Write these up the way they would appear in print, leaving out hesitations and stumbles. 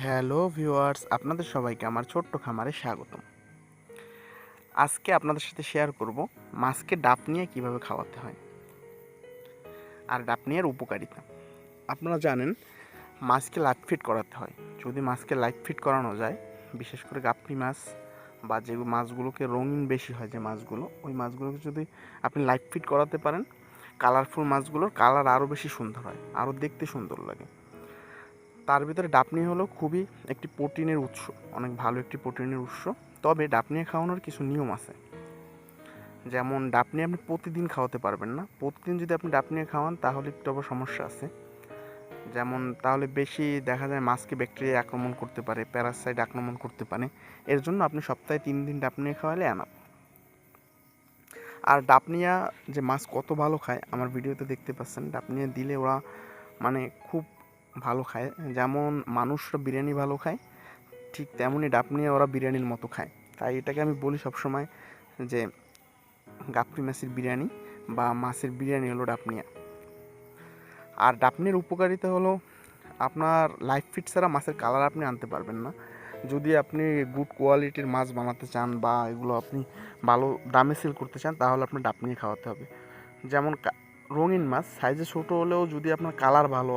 Hello viewers, আপনাদের সবাইকে আমার ছোট্ট খামারে স্বাগতম। আজকে আপনাদের সাথে শেয়ার করব মাছকে ডাব নিয়ে কীভাবে খাওয়াতে হয় আর ডাব নেওয়ার উপকারিতা। আপনারা জানেন মাছকে লাইভ ফিড করাতে হয়। যদি মাছকে লাইভ ফিড করানো যায়, বিশেষ করে গাপ্পি মাছ বা যে মাছগুলোকে রঙিন বেশি হয়, যে মাছগুলো, ওই মাছগুলোকে যদি আপনি লাইভ ফিড করাতে পারেন, কালারফুল মাছগুলোর কালার আরও বেশি সুন্দর হয়, আরও দেখতে সুন্দর লাগে। তার ভিতরে ডাবনি হলো খুবই একটি প্রোটিনের উৎস, অনেক ভালো একটি প্রোটিনের উৎস। তবে ডাবনি খাওয়ানোর কিছু নিয়ম আছে। যেমন ডাবনি আপনি প্রতিদিন খাওয়াতে পারবেন না। প্রতিদিন যদি আপনি ডাবনি খাওয়ান তাহলে একটু আবার সমস্যা আছে। যেমন তাহলে বেশি দেখা যায় মাছকে ব্যাকটেরিয়া আক্রমণ করতে পারে, প্যারাসাইট আক্রমণ করতে পারে। এর জন্য আপনি সপ্তাহে 3 দিন ডাবনি খাওয়ালে আনাপ। আর ডাবনিয়া যে মাছ কত ভালো খায় আমার ভিডিওতে দেখতে পাচ্ছেন। ডাবনিয়া দিলে ওরা মানে খুব ভালো খায়। যেমন মানুষরা বিরিয়ানি ভালো খায়, ঠিক তেমনই ডাবনিয়া ওরা বিরিয়ানির মতো খায়। তাই এটাকে আমি বলি সবসময় যে গাপ্পি মাছের বিরিয়ানি বা মাছের বিরিয়ানি হলো ডাবনিয়া। আর ডাবনির উপকারিতা হলো আপনার লাইভ ফিড ছাড়া মাছের কালার আপনি আনতে পারবেন না। যদি আপনি গুড কোয়ালিটির মাছ বানাতে চান বা এগুলো আপনি ভালো দামে সেল করতে চান, তাহলে আপনার ডাবনিয়া খাওয়াতে হবে। যেমন রঙিন মাছ সাইজে ছোটো হলেও যদি আপনার কালার ভালো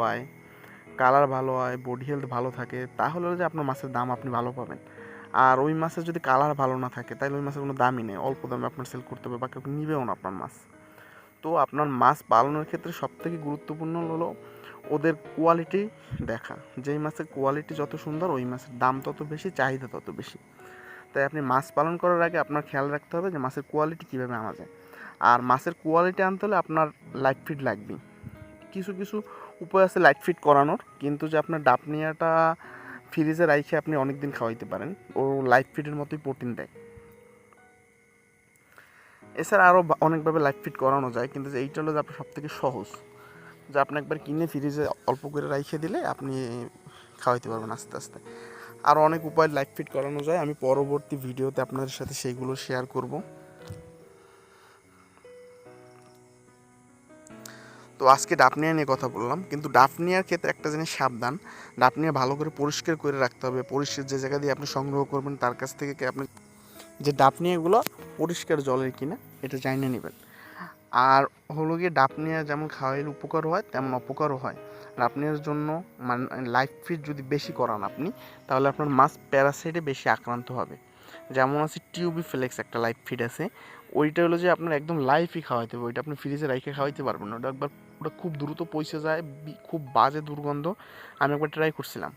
হয়, বডি হেলথ ভালো থাকে, তাহলে যে আপনার মাছের দাম আপনি ভালো পাবেন। আর ওই মাছের যদি কালার ভালো না থাকে, তাহলে ওই মাছের কোনো দামই নেই, অল্প দামে আপনার সেল করতে হবে বা কেউ নিবেও না আপনার মাছ। তো আপনার মাছ পালনের ক্ষেত্রে সবথেকে গুরুত্বপূর্ণ হলো ওদের কোয়ালিটি দেখা। যেই মাছের কোয়ালিটি যত সুন্দর, ওই মাছের দাম তত বেশি, চাহিদা তত বেশি। তাই আপনি মাছ পালন করার আগে আপনার খেয়াল রাখতে হবে যে মাছের কোয়ালিটি কীভাবে আনা যায়। আর মাছের কোয়ালিটি আনতে হলে আপনার লাইভ ফিড লাগবেই। কিছু কিছু উপায় আছে লাইট ফিট করানোর, কিন্তু যে আপনার ডাবনিয়াটা ফ্রিজে রাইখে আপনি অনেক দিন খাওয়াইতে পারেন, ও লাইট ফিটের মতোই প্রোটিন দেয়। এছাড়া আরও অনেকভাবে লাইট ফিট করানো যায়, কিন্তু যে এইটা হলো যে আপনার সবথেকে সহজ, যে আপনি একবার কিনে ফ্রিজে অল্প করে রাইখে দিলে আপনি খাওয়াইতে পারবেন আস্তে আস্তে। আরও অনেক উপায় লাইট ফিট করানো যায়, আমি পরবর্তী ভিডিওতে আপনাদের সাথে সেইগুলো শেয়ার করব। তো আজকে ডাবনিয়া নিয়ে কথা বললাম, কিন্তু ডাবনিয়ার ক্ষেত্রে একটা জিনিস সাবধান, ডাবনিয়া ভালো করে পরিষ্কার করে রাখতে হবে। পরিষ্কার যে জায়গা দিয়ে আপনি সংগ্রহ করবেন তার কাছ থেকে আপনি যে ডাবনিয়াগুলো পরিষ্কার জলের কিনা এটা জানিয়ে নেবেন। আর হলো গিয়ে ডাবনিয়া যেমন খাওয়াইলে উপকার হয়, তেমন অপকারও হয়। ডাবনিয়ার জন্য মানে লাইভ ফিড যদি বেশি করান আপনি, তাহলে আপনার মাছ প্যারাসাইটে বেশি আক্রান্ত হবে। যেমন আছে টিউবি ফ্লেক্স, একটা লাইভ ফিড আছে, ওইটা হলো যে আপনার একদম লাইভই খাওয়াইতে হবে। ওইটা আপনি ফ্রিজে রাইখে খাওয়াইতে পারবেন না, ওটা খুব দ্রুত পচে যায়, খুব বাজে দুর্গন্ধ। আমি একবার ট্রাই করছিলাম,